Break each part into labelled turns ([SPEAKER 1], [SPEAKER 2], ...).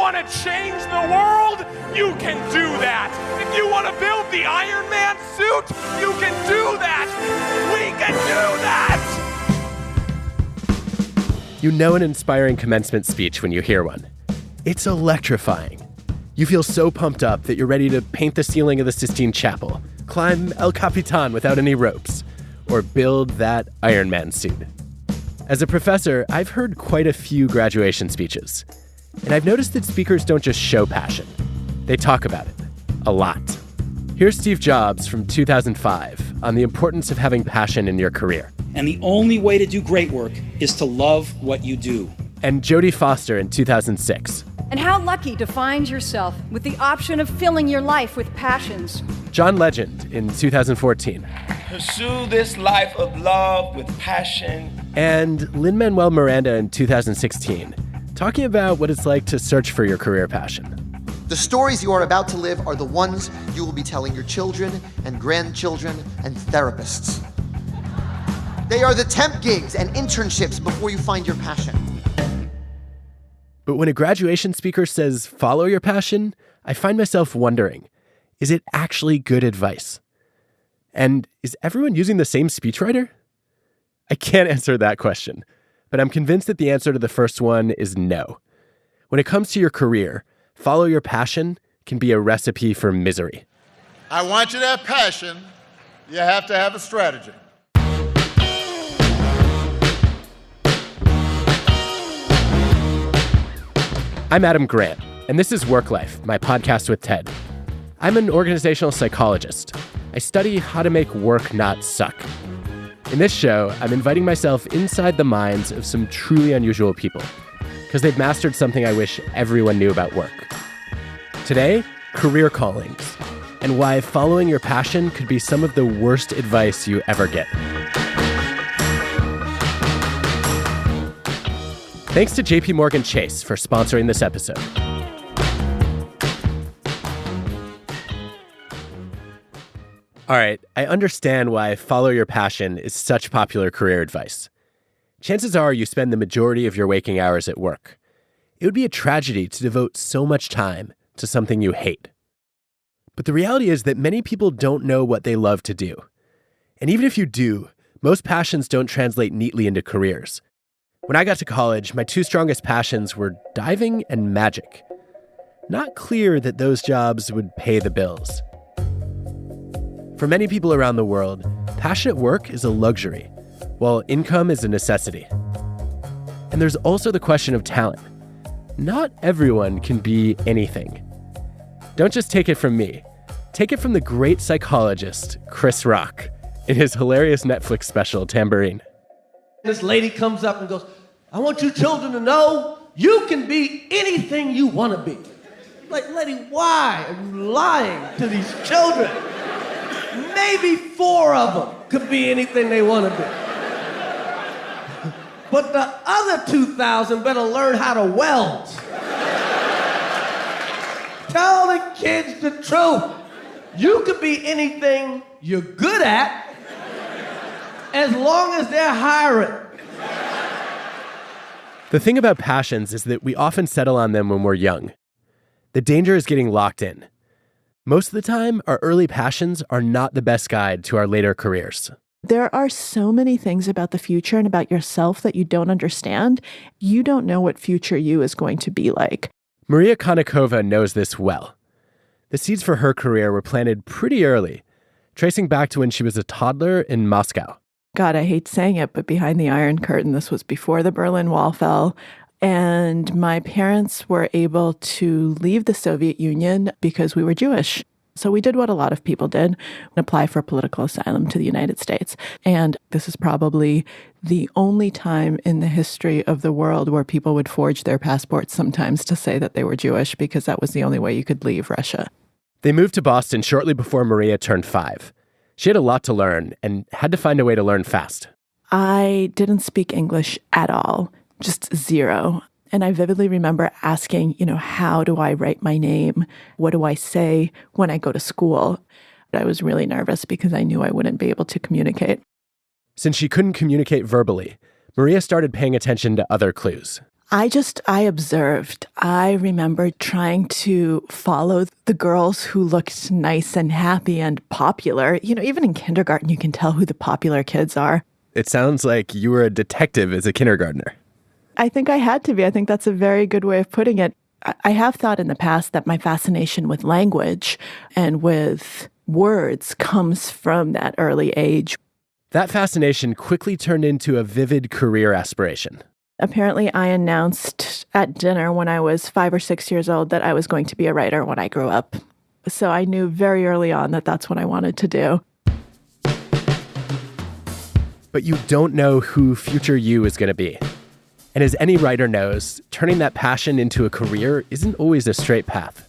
[SPEAKER 1] want to change the world, you can do that. If you want to build the Iron Man suit, you can do that. We can do that.
[SPEAKER 2] You know an inspiring commencement speech when you hear one. It's electrifying. You feel so pumped up that you're ready to paint the ceiling of the Sistine Chapel, climb El Capitan without any ropes, or build that Iron Man suit. As a professor, I've heard quite a few graduation speeches, and I've noticed that speakers don't just show passion. They talk about it. A lot. Here's Steve Jobs from 2005 on the importance of having passion in your career.
[SPEAKER 3] And the only way to do great work is to love what you do.
[SPEAKER 2] And Jodie Foster in 2006.
[SPEAKER 4] And how lucky to find yourself with the option of filling your life with passions.
[SPEAKER 2] John Legend in 2014.
[SPEAKER 1] Pursue this life of love with passion.
[SPEAKER 2] And Lin-Manuel Miranda in 2016, talking about what it's like to search for your career passion.
[SPEAKER 5] The stories you are about to live are the ones you will be telling your children and grandchildren and therapists. They are the temp gigs and internships before you find your passion.
[SPEAKER 2] But when a graduation speaker says, follow your passion, I find myself wondering, is it actually good advice? And is everyone using the same speechwriter? I can't answer that question, but I'm convinced that the answer to the first one is no. When it comes to your career, follow your passion can be a recipe for misery.
[SPEAKER 6] I want you to have passion. You have to have a strategy.
[SPEAKER 2] I'm Adam Grant, and this is WorkLife, my podcast with Ted. I'm an organizational psychologist. I study how to make work not suck. In this show, I'm inviting myself inside the minds of some truly unusual people, because they've mastered something I wish everyone knew about work. Today, career callings, and why following your passion could be some of the worst advice you ever get. Thanks to JP Morgan Chase for sponsoring this episode. All right, I understand why follow your passion is such popular career advice. Chances are you spend the majority of your waking hours at work. It would be a tragedy to devote so much time to something you hate. But the reality is that many people don't know what they love to do. And even if you do, most passions don't translate neatly into careers. When I got to college, my two strongest passions were diving and magic. Not clear that those jobs would pay the bills. For many people around the world, passion at work is a luxury, while income is a necessity. And there's also the question of talent. Not everyone can be anything. Don't just take it from me. Take it from the great psychologist, Chris Rock, in his hilarious Netflix special, Tambourine.
[SPEAKER 7] This lady comes up and goes, I want you children to know you can be anything you want to be. Like, lady, why are you lying to these children? Maybe 4 of them could be anything they want to be. But the other 2,000 better learn how to weld. Tell the kids the truth. You could be anything you're good at as long as they're hiring.
[SPEAKER 2] The thing about passions is that we often settle on them when we're young. The danger is getting locked in. Most of the time, our early passions are not the best guide to our later careers.
[SPEAKER 8] There are so many things about the future and about yourself that you don't understand. You don't know what future you is going to be like.
[SPEAKER 2] Maria Konnikova knows this well. The seeds for her career were planted pretty early, tracing back to when she was a toddler in Moscow.
[SPEAKER 8] God, I hate saying it, but behind the Iron Curtain, this was before the Berlin Wall fell. And my parents were able to leave the Soviet Union because we were Jewish. So we did what a lot of people did, apply for political asylum to the United States. And this is probably the only time in the history of the world where people would forge their passports sometimes to say that they were Jewish, because that was the only way you could leave Russia.
[SPEAKER 2] They moved to Boston shortly before Maria turned 5. She had a lot to learn and had to find a way to learn fast.
[SPEAKER 8] I didn't speak English at all, just zero. And I vividly remember asking, how do I write my name? What do I say when I go to school? I was really nervous because I knew I wouldn't be able to communicate.
[SPEAKER 2] Since she couldn't communicate verbally, Maria started paying attention to other clues.
[SPEAKER 8] I observed. I remember trying to follow the girls who looked nice and happy and popular. Even in kindergarten, you can tell who the popular kids are.
[SPEAKER 2] It sounds like you were a detective as a kindergartner.
[SPEAKER 8] I think I had to be. I think that's a very good way of putting it. I have thought in the past that my fascination with language and with words comes from that early age.
[SPEAKER 2] That fascination quickly turned into a vivid career aspiration.
[SPEAKER 8] Apparently, I announced at dinner when I was 5 or 6 years old that I was going to be a writer when I grew up. So I knew very early on that that's what I wanted to do.
[SPEAKER 2] But you don't know who future you is going to be. And as any writer knows, turning that passion into a career isn't always a straight path.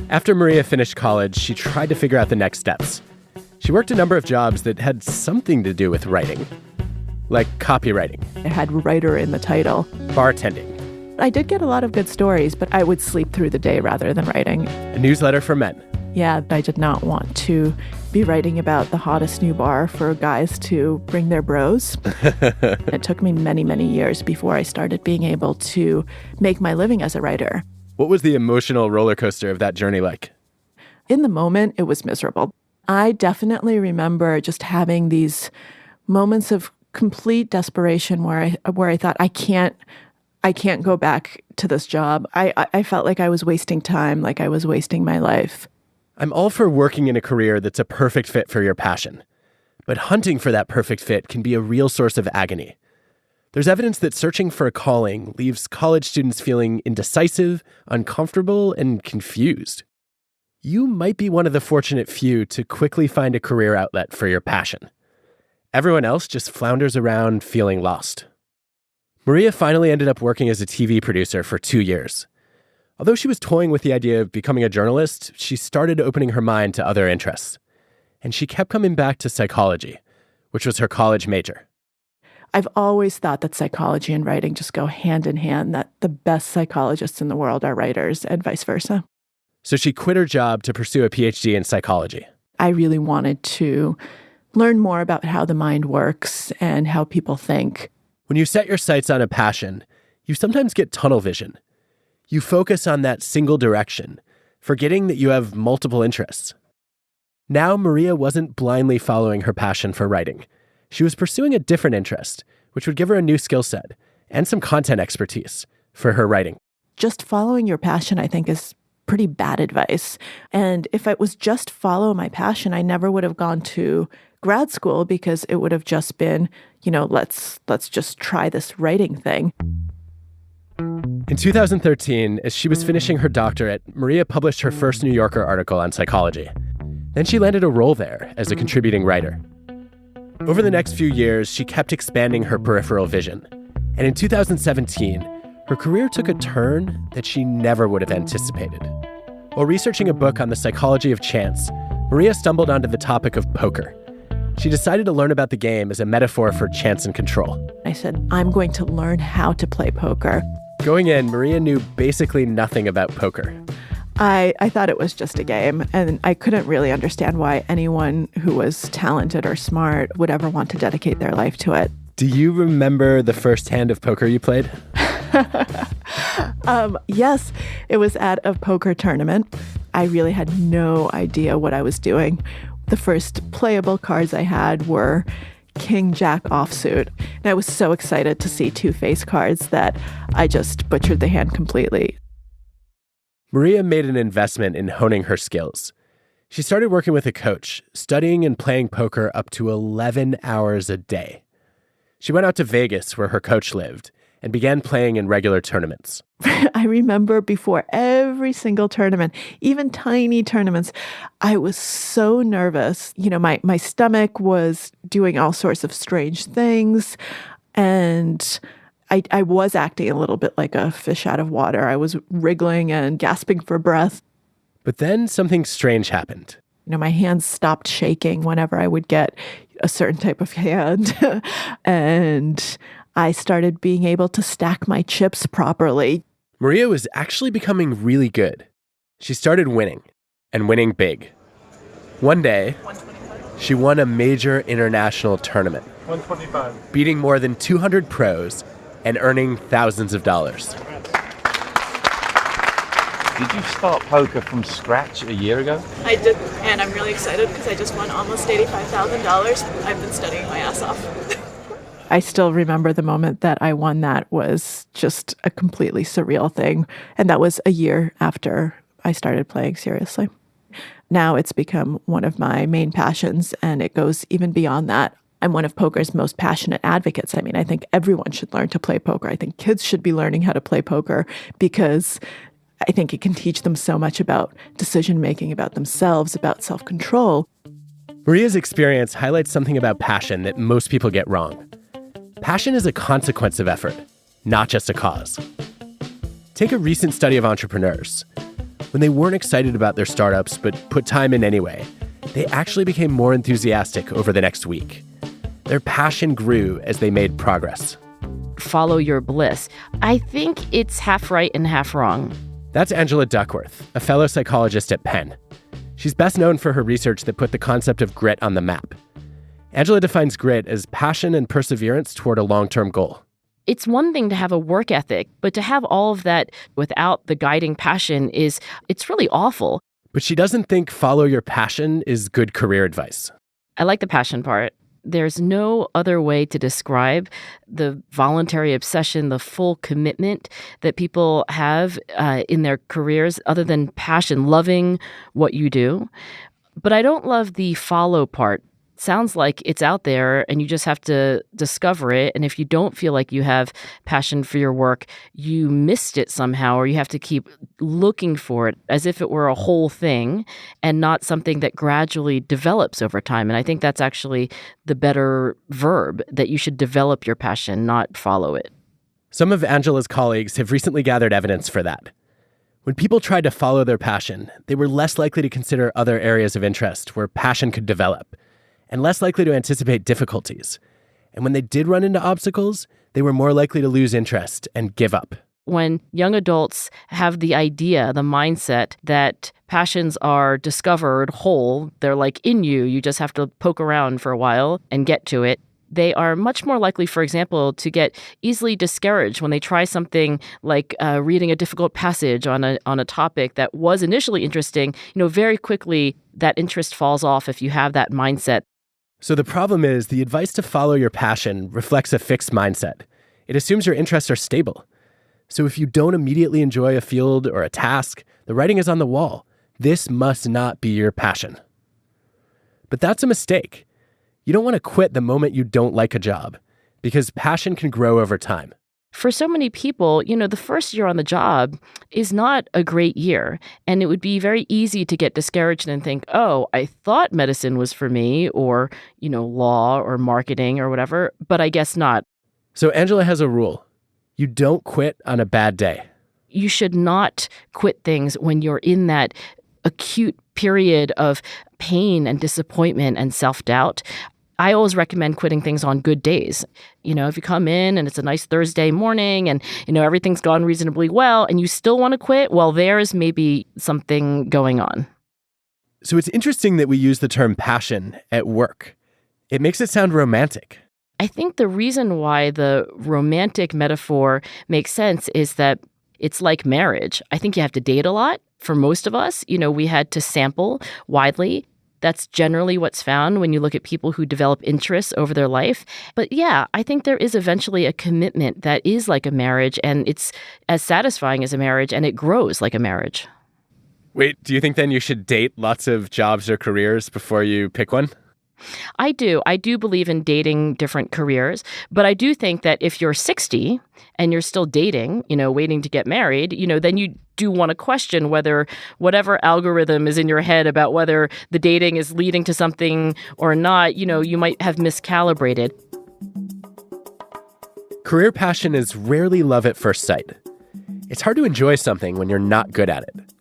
[SPEAKER 2] After Maria finished college, she tried to figure out the next steps. She worked a number of jobs that had something to do with writing, like copywriting.
[SPEAKER 8] I had writer in the title.
[SPEAKER 2] Bartending.
[SPEAKER 8] I did get a lot of good stories, but I would sleep through the day rather than writing.
[SPEAKER 2] A newsletter for men.
[SPEAKER 8] Yeah, I did not want to be writing about the hottest new bar for guys to bring their bros. It took me many, many years before I started being able to make my living as a writer.
[SPEAKER 2] What was the emotional roller coaster of that journey like?
[SPEAKER 8] In the moment, it was miserable. I definitely remember just having these moments of complete desperation where I thought, I can't go back to this job. I felt like I was wasting time, like I was wasting my life.
[SPEAKER 2] I'm all for working in a career that's a perfect fit for your passion. But hunting for that perfect fit can be a real source of agony. There's evidence that searching for a calling leaves college students feeling indecisive, uncomfortable, and confused. You might be one of the fortunate few to quickly find a career outlet for your passion. Everyone else just flounders around feeling lost. Maria finally ended up working as a TV producer for 2 years. Although she was toying with the idea of becoming a journalist, she started opening her mind to other interests. And she kept coming back to psychology, which was her college major.
[SPEAKER 8] I've always thought that psychology and writing just go hand in hand, that the best psychologists in the world are writers and vice versa.
[SPEAKER 2] So she quit her job to pursue a PhD in psychology.
[SPEAKER 8] I really wanted to learn more about how the mind works and how people think.
[SPEAKER 2] When you set your sights on a passion, you sometimes get tunnel vision. You focus on that single direction, forgetting that you have multiple interests. Now, Maria wasn't blindly following her passion for writing. She was pursuing a different interest, which would give her a new skill set and some content expertise for her writing.
[SPEAKER 8] Just following your passion, I think, is pretty bad advice. And if it was just follow my passion, I never would have gone to grad school because it would have just been, let's just try this writing thing.
[SPEAKER 2] In 2013, as she was finishing her doctorate, Maria published her first New Yorker article on psychology. Then she landed a role there as a contributing writer. Over the next few years, she kept expanding her peripheral vision. And in 2017, her career took a turn that she never would have anticipated. While researching a book on the psychology of chance, Maria stumbled onto the topic of poker. She decided to learn about the game as a metaphor for chance and control.
[SPEAKER 8] I said, I'm going to learn how to play poker.
[SPEAKER 2] Going in, Maria knew basically nothing about poker.
[SPEAKER 8] I thought it was just a game, and I couldn't really understand why anyone who was talented or smart would ever want to dedicate their life to it.
[SPEAKER 2] Do you remember the first hand of poker you played?
[SPEAKER 8] Yes, it was at a poker tournament. I really had no idea what I was doing. The first playable cards I had were King Jack offsuit. And I was so excited to see two face cards that I just butchered the hand completely.
[SPEAKER 2] Maria made an investment in honing her skills. She started working with a coach, studying and playing poker up to 11 hours a day. She went out to Vegas, where her coach lived, and began playing in regular tournaments.
[SPEAKER 8] I remember before every single tournament, even tiny tournaments, I was so nervous. My stomach was doing all sorts of strange things, and I was acting a little bit like a fish out of water. I was wriggling and gasping for breath.
[SPEAKER 2] But then something strange happened.
[SPEAKER 8] My hands stopped shaking whenever I would get a certain type of hand. And I started being able to stack my chips properly.
[SPEAKER 2] Maria was actually becoming really good. She started winning, and winning big. One day, she won a major international tournament, 125, beating more than 200 pros and earning thousands of dollars.
[SPEAKER 9] Did you start poker from scratch a year ago?
[SPEAKER 10] I did, and I'm really excited because I just won almost $85,000. I've been studying my ass off.
[SPEAKER 8] I still remember the moment that I won. That was just a completely surreal thing. And that was a year after I started playing seriously. Now it's become one of my main passions, and it goes even beyond that. I'm one of poker's most passionate advocates. I mean, I think everyone should learn to play poker. I think kids should be learning how to play poker because I think it can teach them so much about decision-making, about themselves, about self-control.
[SPEAKER 2] Maria's experience highlights something about passion that most people get wrong. Passion is a consequence of effort, not just a cause. Take a recent study of entrepreneurs. When they weren't excited about their startups but put time in anyway, they actually became more enthusiastic over the next week. Their passion grew as they made progress.
[SPEAKER 11] Follow your bliss. I think it's half right and half wrong.
[SPEAKER 2] That's Angela Duckworth, a fellow psychologist at Penn. She's best known for her research that put the concept of grit on the map. Angela defines grit as passion and perseverance toward a long-term goal.
[SPEAKER 11] It's one thing to have a work ethic, but to have all of that without the guiding passion it's really awful.
[SPEAKER 2] But she doesn't think follow your passion is good career advice.
[SPEAKER 11] I like the passion part. There's no other way to describe the voluntary obsession, the full commitment that people have in their careers other than passion, loving what you do. But I don't love the follow part. Sounds like it's out there and you just have to discover it. And if you don't feel like you have passion for your work, you missed it somehow, or you have to keep looking for it as if it were a whole thing and not something that gradually develops over time. And I think that's actually the better verb, that you should develop your passion, not follow it.
[SPEAKER 2] Some of Angela's colleagues have recently gathered evidence for that. When people tried to follow their passion, they were less likely to consider other areas of interest where passion could develop, and less likely to anticipate difficulties. And when they did run into obstacles, they were more likely to lose interest and give up.
[SPEAKER 11] When young adults have the idea, the mindset that passions are discovered whole, they're like in you, you just have to poke around for a while and get to it, they are much more likely, for example, to get easily discouraged when they try something like reading a difficult passage on a topic that was initially interesting. Very quickly that interest falls off if you have that mindset.
[SPEAKER 2] So the problem is the advice to follow your passion reflects a fixed mindset. It assumes your interests are stable. So if you don't immediately enjoy a field or a task, the writing is on the wall. This must not be your passion. But that's a mistake. You don't want to quit the moment you don't like a job, because passion can grow over time.
[SPEAKER 11] For so many people, the first year on the job is not a great year. And it would be very easy to get discouraged and think, oh, I thought medicine was for me, or, law or marketing or whatever, but I guess not.
[SPEAKER 2] So Angela has a rule. You don't quit on a bad day.
[SPEAKER 11] You should not quit things when you're in that acute period of pain and disappointment and self-doubt. I always recommend quitting things on good days. If you come in and it's a nice Thursday morning and, everything's gone reasonably well and you still want to quit, well, there's maybe something going on.
[SPEAKER 2] So it's interesting that we use the term passion at work. It makes it sound romantic.
[SPEAKER 11] I think the reason why the romantic metaphor makes sense is that it's like marriage. I think you have to date a lot. For most of us, we had to sample widely. That's generally what's found when you look at people who develop interests over their life. But yeah, I think there is eventually a commitment that is like a marriage, and it's as satisfying as a marriage, and it grows like a marriage.
[SPEAKER 2] Wait, do you think then you should date lots of jobs or careers before you pick one?
[SPEAKER 11] I do. I do believe in dating different careers, but I do think that if you're 60 and you're still dating, waiting to get married, then you do want to question whether whatever algorithm is in your head about whether the dating is leading to something or not, you might have miscalibrated.
[SPEAKER 2] Career passion is rarely love at first sight. It's hard to enjoy something when you're not good at it.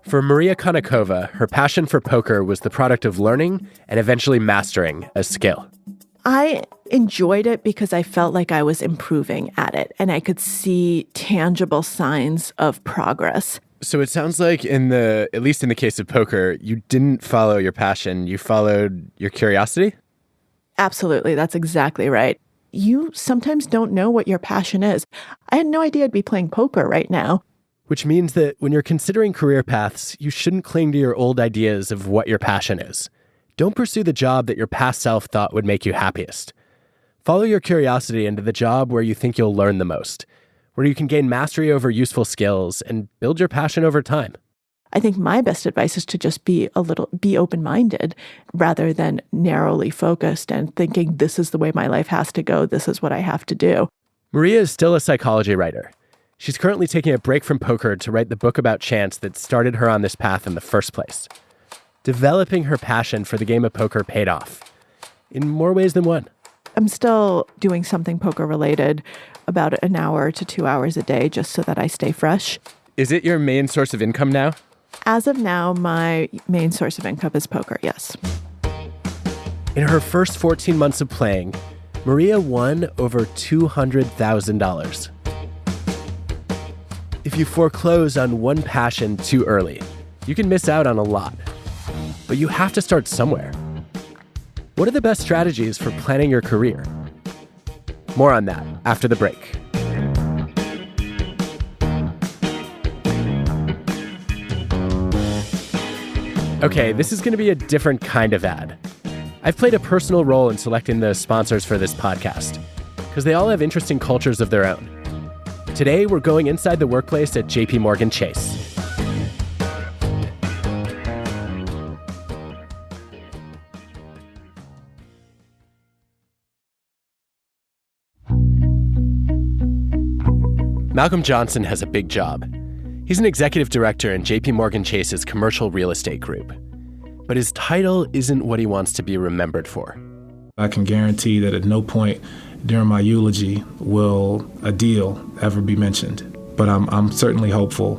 [SPEAKER 2] For Maria Konnikova, her passion for poker was the product of learning and eventually mastering a skill.
[SPEAKER 8] I enjoyed it because I felt like I was improving at it and I could see tangible signs of progress.
[SPEAKER 2] So it sounds like at least in the case of poker, you didn't follow your passion, you followed your curiosity?
[SPEAKER 8] Absolutely, that's exactly right. you sometimes don't know what your passion is. I had no idea I'd be playing poker right now.
[SPEAKER 2] Which means that when you're considering career paths, you shouldn't cling to your old ideas of what your passion is. Don't pursue the job that your past self thought would make you happiest. Follow your curiosity into the job where you think you'll learn the most, where you can gain mastery over useful skills and build your passion over time.
[SPEAKER 8] I think my best advice is to just be open-minded rather than narrowly focused and thinking this is the way my life has to go, this is what I have to do.
[SPEAKER 2] Maria is still a psychology writer. She's currently taking a break from poker to write the book about chance that started her on this path in the first place. Developing her passion for the game of poker paid off, in more ways than one.
[SPEAKER 8] I'm still doing something poker-related about an hour to 2 hours a day just so that I stay fresh.
[SPEAKER 2] Is it your main source of income now?
[SPEAKER 8] As of now, my main source of income is poker, yes.
[SPEAKER 2] In her first 14 months of playing, Maria won over $200,000. If you foreclose on one passion too early, you can miss out on a lot. But you have to start somewhere. What are the best strategies for planning your career? More on that after the break. Okay, this is going to be a different kind of ad. I've played a personal role in selecting the sponsors for this podcast, because they all have interesting cultures of their own. Today, we're going inside the workplace at JP Morgan Chase. Malcolm Johnson has a big job. He's an executive director in JP Morgan Chase's commercial real estate group. But his title isn't what he wants to be remembered for.
[SPEAKER 12] I can guarantee that at no point during my eulogy will a deal ever be mentioned. But I'm certainly hopeful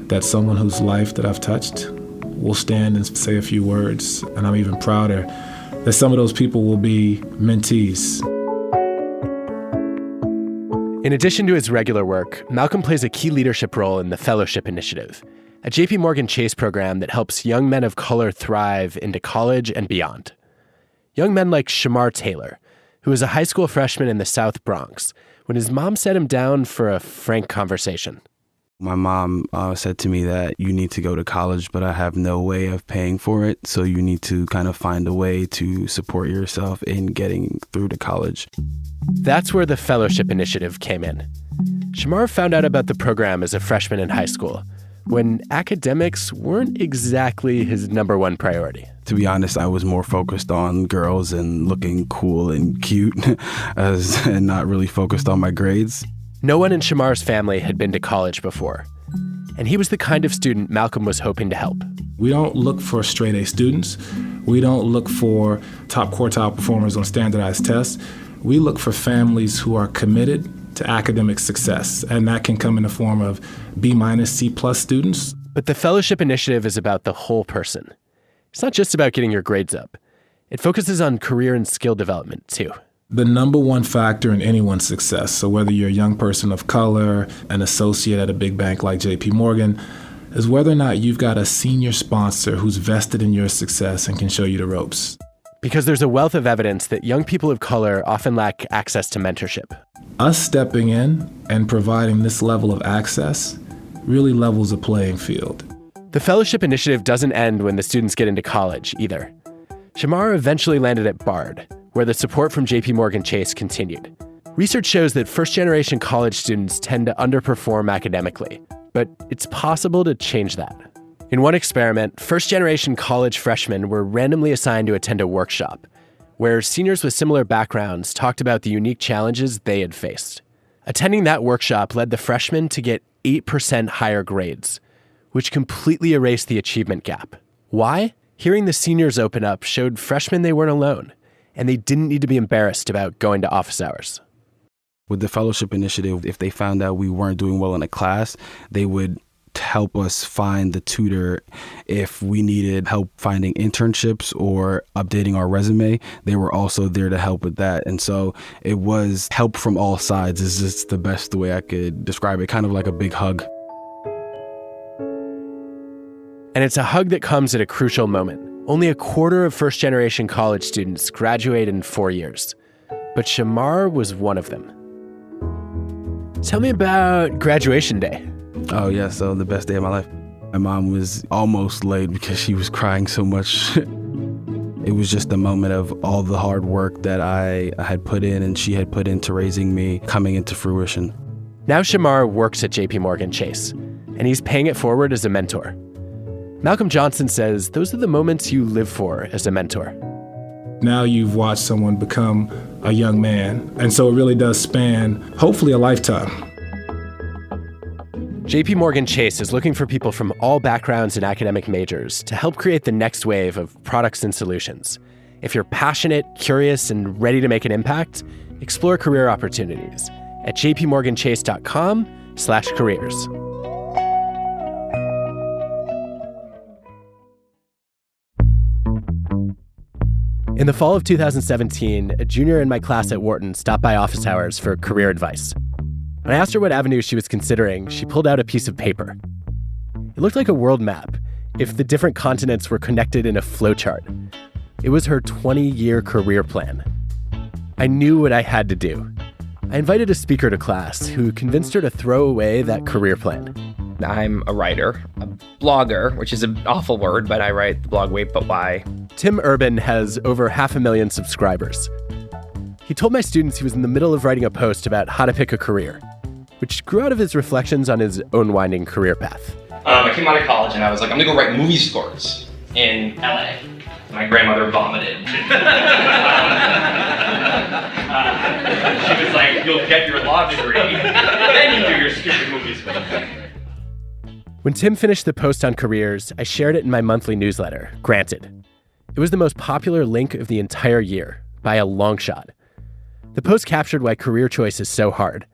[SPEAKER 12] that someone whose life that I've touched will stand and say a few words. And I'm even prouder that some of those people will be mentees.
[SPEAKER 2] In addition to his regular work, Malcolm plays a key leadership role in the Fellowship Initiative, a JP Morgan Chase program that helps young men of color thrive into college and beyond. Young men like Shamar Taylor, who was a high school freshman in the South Bronx, when his mom sat him down for a frank conversation.
[SPEAKER 13] My mom said to me that you need to go to college, but I have no way of paying for it, so you need to kind of find a way to support yourself in getting through to college.
[SPEAKER 2] That's where the Fellowship Initiative came in. Shamar found out about the program as a freshman in high school, when academics weren't exactly his number one priority.
[SPEAKER 13] To be honest, I was more focused on girls and looking cool and cute and not really focused on my grades.
[SPEAKER 2] No one in Shamar's family had been to college before, and he was the kind of student Malcolm was hoping to help.
[SPEAKER 12] We don't look for straight A students. We don't look for top quartile performers on standardized tests. We look for families who are committed to academic success, and that can come in the form of B-, C+ students.
[SPEAKER 2] But the Fellowship Initiative is about the whole person. It's not just about getting your grades up. It focuses on career and skill development, too.
[SPEAKER 12] The number one factor in anyone's success, so whether you're a young person of color, an associate at a big bank like JP Morgan, is whether or not you've got a senior sponsor who's vested in your success and can show you the ropes.
[SPEAKER 2] Because there's a wealth of evidence that young people of color often lack access to mentorship.
[SPEAKER 12] Us stepping in and providing this level of access really levels the playing field.
[SPEAKER 2] The Fellowship Initiative doesn't end when the students get into college, either. Shamar eventually landed at Bard, where the support from JP Morgan Chase continued. Research shows that first-generation college students tend to underperform academically, but it's possible to change that. In one experiment, first-generation college freshmen were randomly assigned to attend a workshop, where seniors with similar backgrounds talked about the unique challenges they had faced. Attending that workshop led the freshmen to get 8% higher grades, which completely erased the achievement gap. Why? Hearing the seniors open up showed freshmen they weren't alone, and they didn't need to be embarrassed about going to office hours.
[SPEAKER 13] With the Fellowship Initiative, if they found out we weren't doing well in a class, they would help us find the tutor. If we needed help finding internships or updating our resume, they were also there to help with that. And so it was help from all sides is just the best way I could describe it, kind of like a big hug.
[SPEAKER 2] And it's a hug that comes at a crucial moment. Only a quarter of first-generation college students graduate in 4 years. but Shamar was one of them. Tell me about graduation day.
[SPEAKER 13] Oh, yeah, so the best day of my life. My mom was almost late because she was crying so much. It was just a moment of all the hard work that I had put in and she had put into raising me coming into fruition.
[SPEAKER 2] Now Shamar works at JPMorgan Chase, and he's paying it forward as a mentor. Malcolm Johnson says those are the moments you live for as a mentor.
[SPEAKER 12] Now you've watched someone become a young man, and so it really does span, hopefully, a lifetime.
[SPEAKER 2] JPMorgan Chase is looking for people from all backgrounds and academic majors to help create the next wave of products and solutions. If you're passionate, curious, and ready to make an impact, explore career opportunities at jpmorganchase.com/careers. In the fall of 2017, a junior in my class at Wharton stopped by office hours for career advice. When I asked her what avenue she was considering, she pulled out a piece of paper. It looked like a world map, if the different continents were connected in a flowchart. It was her 20-year career plan. I knew what I had to do. I invited a speaker to class who convinced her to throw away that career plan.
[SPEAKER 14] I'm a writer, a blogger, which is an awful word, but I write the blog Wait But Why.
[SPEAKER 2] Tim Urban has over 500,000 subscribers. He told my students he was in the middle of writing a post about how to pick a career, which grew out of his reflections on his own winding career path.
[SPEAKER 15] I came out of college and I was like, I'm gonna go write movie scores in LA. My grandmother vomited. She was like, you'll get your law degree, then you do your stupid movie scores.
[SPEAKER 2] When Tim finished the post on careers, I shared it in my monthly newsletter, Granted. It was the most popular link of the entire year, by a long shot. The post captured why career choice is so hard.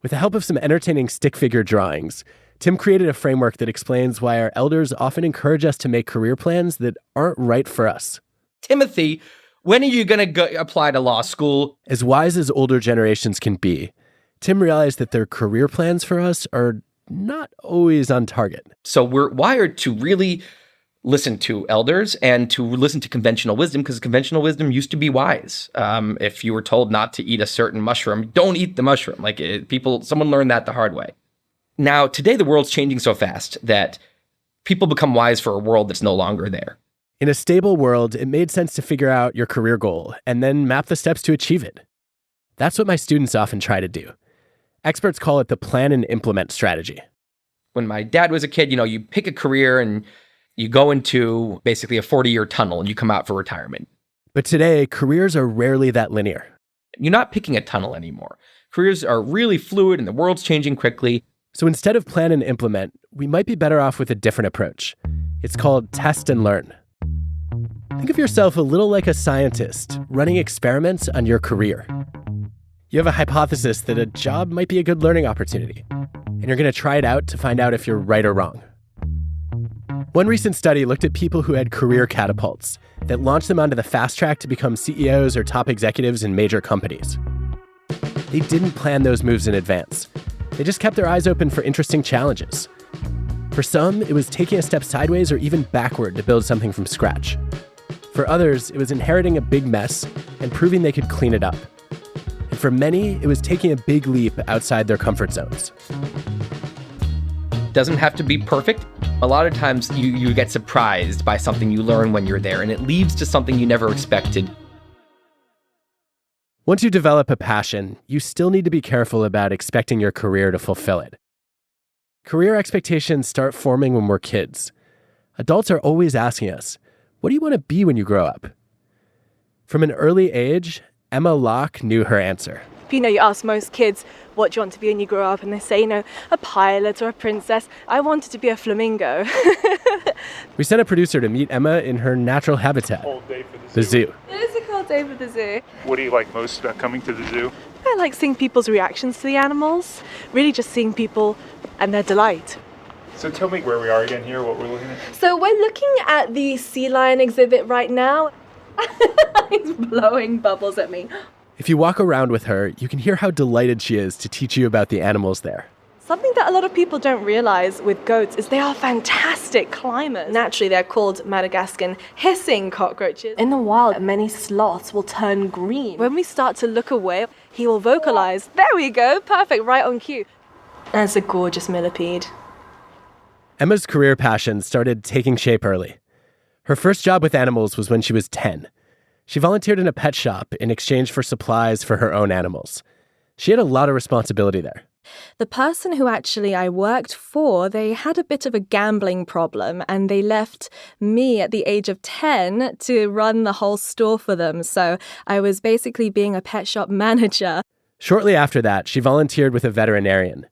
[SPEAKER 2] With the help of some entertaining stick figure drawings, Tim created a framework that explains why our elders often encourage us to make career plans that aren't right for us.
[SPEAKER 15] Timothy, when are you going to apply to law school?
[SPEAKER 2] As wise as older generations can be, Tim realized that their career plans for us are not always on target.
[SPEAKER 15] So we're wired to really listen to elders and to listen to conventional wisdom, because conventional wisdom used to be wise. If you were told not to eat a certain mushroom, don't eat the mushroom. Someone learned that the hard way. Now, today, the world's changing so fast that people become wise for a world that's no longer there.
[SPEAKER 2] In a stable world, it made sense to figure out your career goal and then map the steps to achieve it. That's what my students often try to do. Experts call it the plan and implement strategy.
[SPEAKER 15] When my dad was a kid, you pick a career and you go into basically a 40-year tunnel and you come out for retirement.
[SPEAKER 2] But today, careers are rarely that linear.
[SPEAKER 15] You're not picking a tunnel anymore. Careers are really fluid and the world's changing quickly.
[SPEAKER 2] So instead of plan and implement, we might be better off with a different approach. It's called test and learn. Think of yourself a little like a scientist running experiments on your career. You have a hypothesis that a job might be a good learning opportunity, and you're going to try it out to find out if you're right or wrong. One recent study looked at people who had career catapults that launched them onto the fast track to become CEOs or top executives in major companies. They didn't plan those moves in advance. They just kept their eyes open for interesting challenges. For some, it was taking a step sideways or even backward to build something from scratch. For others, it was inheriting a big mess and proving they could clean it up. And for many, it was taking a big leap outside their comfort zones.
[SPEAKER 15] Doesn't have to be perfect. A lot of times you get surprised by something you learn when you're there, and it leads to something you never expected.
[SPEAKER 2] Once you develop a passion, you still need to be careful about expecting your career to fulfill it. Career expectations start forming when we're kids. Adults are always asking us, what do you want to be when you grow up? From an early age, Emma Locke knew her answer.
[SPEAKER 10] You ask most kids, what do you want to be when you grow up? And they say, a pilot or a princess. I wanted to be a flamingo.
[SPEAKER 2] We sent a producer to meet Emma in her natural habitat, the zoo.
[SPEAKER 10] It is a cold day for the zoo.
[SPEAKER 16] What do you like most about coming to the zoo?
[SPEAKER 10] I like seeing people's reactions to the animals. Really just seeing people and their delight.
[SPEAKER 16] So tell me where we are again here, what we're looking at.
[SPEAKER 10] So we're looking at the sea lion exhibit right now. He's blowing bubbles at me.
[SPEAKER 2] If you walk around with her, you can hear how delighted she is to teach you about the animals there.
[SPEAKER 10] Something that a lot of people don't realize with goats is they are fantastic climbers. Naturally, they're called Madagascan hissing cockroaches. In the wild, many sloths will turn green. When we start to look away, he will vocalize. There we go, perfect, right on cue. That's a gorgeous millipede.
[SPEAKER 2] Emma's career passion started taking shape early. Her first job with animals was when she was 10. She volunteered in a pet shop in exchange for supplies for her own animals. She had a lot of responsibility there.
[SPEAKER 10] The person who actually I worked for, they had a bit of a gambling problem and they left me at the age of 10 to run the whole store for them. So I was basically being a pet shop manager.
[SPEAKER 2] Shortly after that, she volunteered with a veterinarian,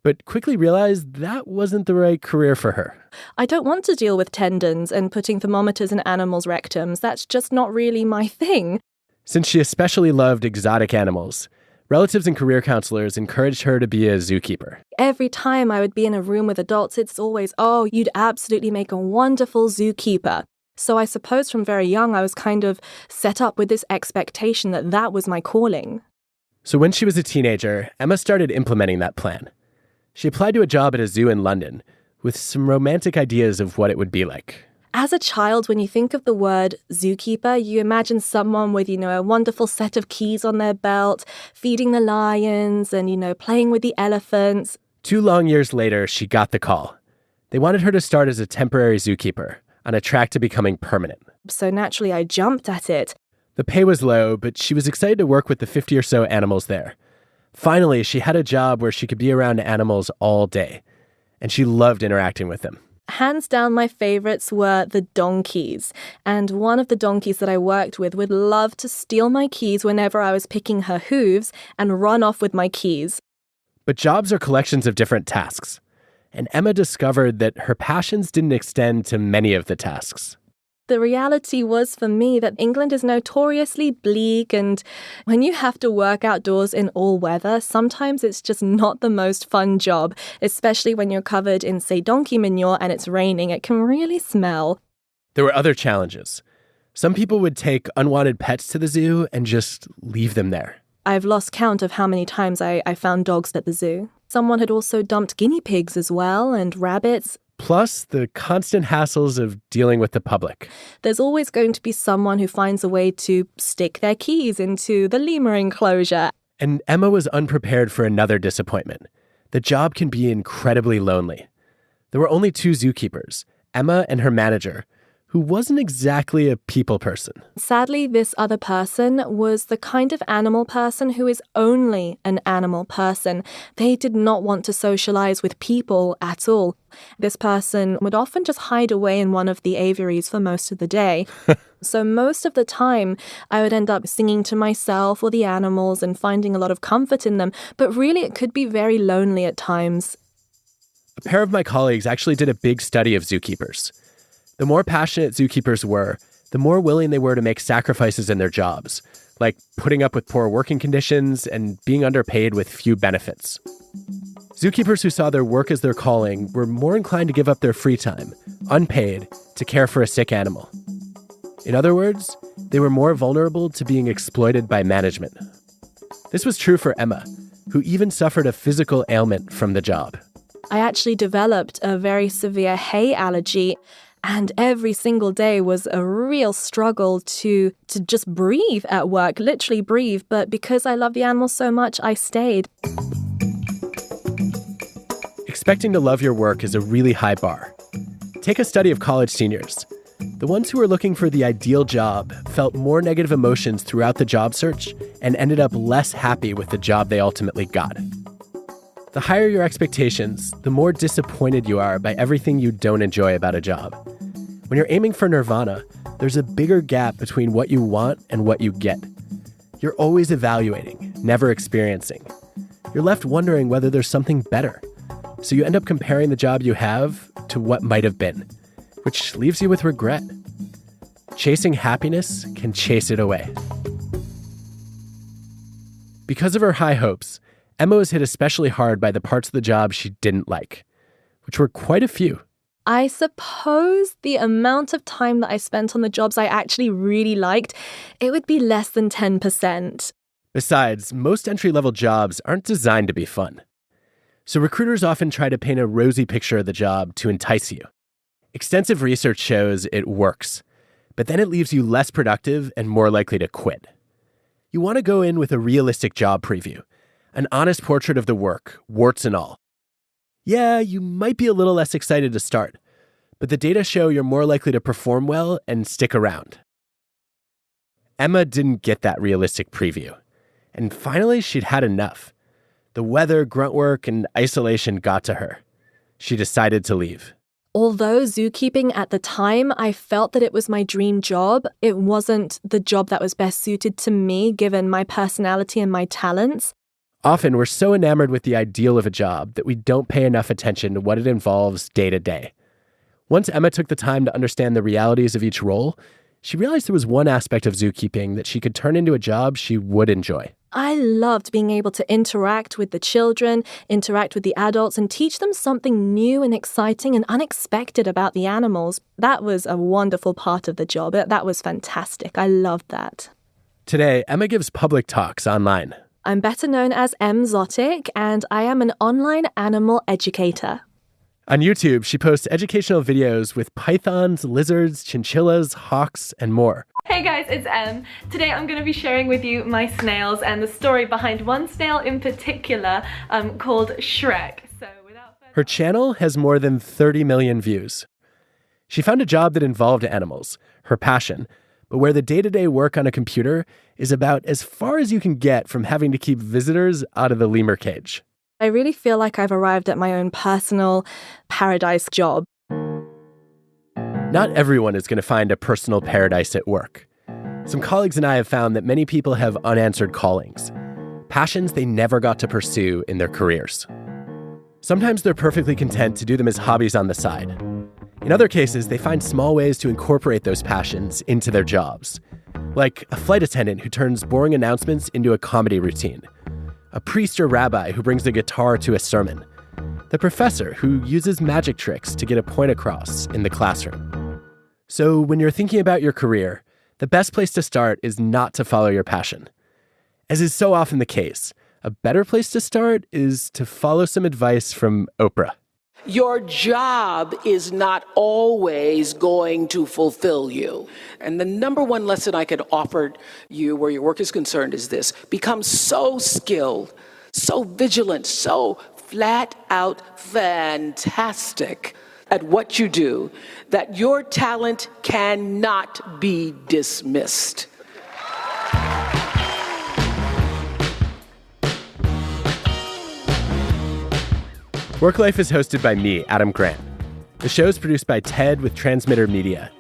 [SPEAKER 2] but quickly realized that wasn't the right career for her.
[SPEAKER 10] I don't want to deal with tendons and putting thermometers in animals' rectums. That's just not really my thing.
[SPEAKER 2] Since she especially loved exotic animals, relatives and career counselors encouraged her to be a zookeeper.
[SPEAKER 10] Every time I would be in a room with adults, it's always, oh, you'd absolutely make a wonderful zookeeper. So I suppose from very young, I was kind of set up with this expectation that that was my calling.
[SPEAKER 2] So when she was a teenager, Emma started implementing that plan. She applied to a job at a zoo in London with some romantic ideas of what it would be like.
[SPEAKER 10] As a child, when you think of the word zookeeper, you imagine someone with, a wonderful set of keys on their belt, feeding the lions and, playing with the elephants.
[SPEAKER 2] 2 long years later, she got the call. They wanted her to start as a temporary zookeeper on a track to becoming permanent.
[SPEAKER 10] So naturally, I jumped at it.
[SPEAKER 2] The pay was low, but she was excited to work with the 50 or so animals there. Finally, she had a job where she could be around animals all day, and she loved interacting with them.
[SPEAKER 10] Hands down, my favorites were the donkeys. And one of the donkeys that I worked with would love to steal my keys whenever I was picking her hooves and run off with my keys.
[SPEAKER 2] But jobs are collections of different tasks. And Emma discovered that her passions didn't extend to many of the tasks.
[SPEAKER 10] The reality was for me that England is notoriously bleak, and when you have to work outdoors in all weather, sometimes it's just not the most fun job, especially when you're covered in, say, donkey manure and it's raining. It can really smell.
[SPEAKER 2] There were other challenges. Some people would take unwanted pets to the zoo and just leave them there.
[SPEAKER 10] I've lost count of how many times I found dogs at the zoo. Someone had also dumped guinea pigs as well, and rabbits.
[SPEAKER 2] Plus, the constant hassles of dealing with the public.
[SPEAKER 10] There's always going to be someone who finds a way to stick their keys into the lemur enclosure.
[SPEAKER 2] And Emma was unprepared for another disappointment. The job can be incredibly lonely. There were only 2 zookeepers, Emma and her manager, who wasn't exactly a people person.
[SPEAKER 10] Sadly, this other person was the kind of animal person who is only an animal person. They did not want to socialize with people at all. This person would often just hide away in one of the aviaries for most of the day. So most of the time, I would end up singing to myself or the animals and finding a lot of comfort in them. But really, it could be very lonely at times.
[SPEAKER 2] A pair of my colleagues actually did a big study of zookeepers. The more passionate zookeepers were, the more willing they were to make sacrifices in their jobs, like putting up with poor working conditions and being underpaid with few benefits. Zookeepers who saw their work as their calling were more inclined to give up their free time, unpaid, to care for a sick animal. In other words, they were more vulnerable to being exploited by management. This was true for Emma, who even suffered a physical ailment from the job.
[SPEAKER 10] I actually developed a very severe hay allergy. And every single day was a real struggle to just breathe at work, literally breathe. But because I love the animals so much, I stayed.
[SPEAKER 2] Expecting to love your work is a really high bar. Take a study of college seniors. The ones who were looking for the ideal job felt more negative emotions throughout the job search and ended up less happy with the job they ultimately got. The higher your expectations, the more disappointed you are by everything you don't enjoy about a job. When you're aiming for nirvana, there's a bigger gap between what you want and what you get. You're always evaluating, never experiencing. You're left wondering whether there's something better. So you end up comparing the job you have to what might have been, which leaves you with regret. Chasing happiness can chase it away. Because of her high hopes, Emma was hit especially hard by the parts of the job she didn't like, which were quite a few.
[SPEAKER 10] I suppose the amount of time that I spent on the jobs I actually really liked, it would be less than 10%.
[SPEAKER 2] Besides, most entry-level jobs aren't designed to be fun. So recruiters often try to paint a rosy picture of the job to entice you. Extensive research shows it works, but then it leaves you less productive and more likely to quit. You want to go in with a realistic job preview, an honest portrait of the work, warts and all. Yeah, you might be a little less excited to start, but the data show you're more likely to perform well and stick around. Emma didn't get that realistic preview, and finally she'd had enough. The weather, grunt work, and isolation got to her. She decided to leave.
[SPEAKER 10] Although zookeeping at the time, I felt that it was my dream job, it wasn't the job that was best suited to me given my personality and my talents.
[SPEAKER 2] Often we're so enamored with the ideal of a job that we don't pay enough attention to what it involves day to day. Once Emma took the time to understand the realities of each role, she realized there was one aspect of zookeeping that she could turn into a job she would enjoy.
[SPEAKER 10] I loved being able to interact with the children, interact with the adults, and teach them something new and exciting and unexpected about the animals. That was a wonderful part of the job. That was fantastic. I loved that.
[SPEAKER 2] Today, Emma gives public talks online.
[SPEAKER 10] I'm better known as M. Zotic, and I am an online animal educator.
[SPEAKER 2] On YouTube, she posts educational videos with pythons, lizards, chinchillas, hawks, and more.
[SPEAKER 17] Hey guys, it's Em. Today I'm going to be sharing with you my snails and the story behind one snail in particular called Shrek.
[SPEAKER 2] Her channel has more than 30 million views. She found a job that involved animals, her passion, but where the day-to-day work on a computer is about as far as you can get from having to keep visitors out of the lemur cage.
[SPEAKER 10] I really feel like I've arrived at my own personal paradise job.
[SPEAKER 2] Not everyone is going to find a personal paradise at work. Some colleagues and I have found that many people have unanswered callings, passions they never got to pursue in their careers. Sometimes they're perfectly content to do them as hobbies on the side. In other cases, they find small ways to incorporate those passions into their jobs, like a flight attendant who turns boring announcements into a comedy routine, a priest or rabbi who brings a guitar to a sermon, the professor who uses magic tricks to get a point across in the classroom. So when you're thinking about your career, the best place to start is not to follow your passion. As is so often the case, a better place to start is to follow some advice from Oprah.
[SPEAKER 18] Your job is not always going to fulfill you. And the number one lesson I could offer you where your work is concerned is this: become so skilled, so vigilant, so flat out fantastic at what you do that your talent cannot be dismissed.
[SPEAKER 2] WorkLife is hosted by me, Adam Grant. The show is produced by TED with Transmitter Media.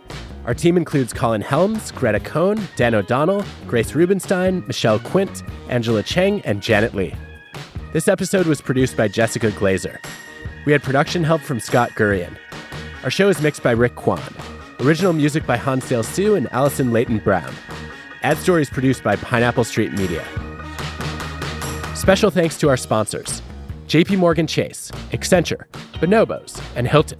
[SPEAKER 2] Our team includes Colin Helms, Greta Cohn, Dan O'Donnell, Grace Rubenstein, Michelle Quint, Angela Cheng, and Janet Lee. This episode was produced by Jessica Glazer. We had production help from Scott Gurian. Our show is mixed by Rick Kwan. Original music by Hansdale Sue and Allison Leighton Brown. Ad stories produced by Pineapple Street Media. Special thanks to our sponsors: JP Morgan Chase, Accenture, Bonobos, and Hilton.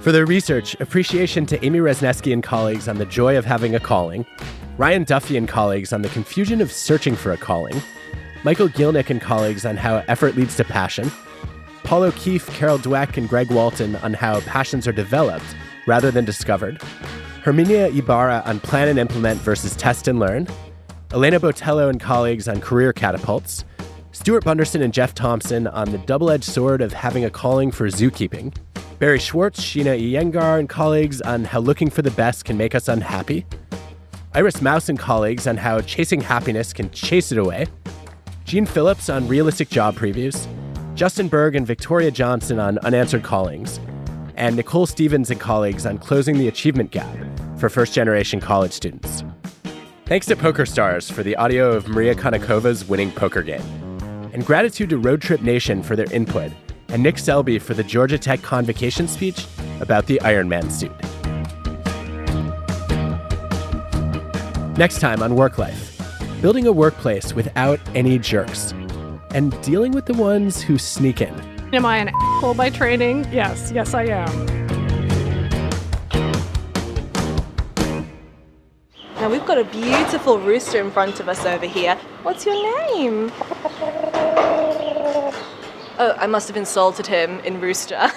[SPEAKER 2] For their research, appreciation to Amy Resnesky and colleagues on the joy of having a calling, Ryan Duffy and colleagues on the confusion of searching for a calling, Michael Gilnick and colleagues on how effort leads to passion, Paul O'Keefe, Carol Dweck, and Greg Walton on how passions are developed rather than discovered, Herminia Ibarra on plan and implement versus test and learn, Elena Botello and colleagues on career catapults, Stuart Bunderson and Jeff Thompson on the double-edged sword of having a calling for zookeeping, Barry Schwartz, Sheena Iyengar and colleagues on how looking for the best can make us unhappy, Iris Mouse and colleagues on how chasing happiness can chase it away, Gene Phillips on realistic job previews, Justin Berg and Victoria Johnson on unanswered callings, and Nicole Stevens and colleagues on closing the achievement gap for first-generation college students. Thanks to PokerStars for the audio of Maria Konakova's winning poker game. And gratitude to Road Trip Nation for their input, and Nick Selby for the Georgia Tech convocation speech about the Iron Man suit. Next time on WorkLife, building a workplace without any jerks, and dealing with the ones who sneak in.
[SPEAKER 19] Am I an asshole by training? Yes, I am.
[SPEAKER 10] Now we've got a beautiful rooster in front of us over here. What's your name?
[SPEAKER 17] Oh, I must have insulted him in Rooster.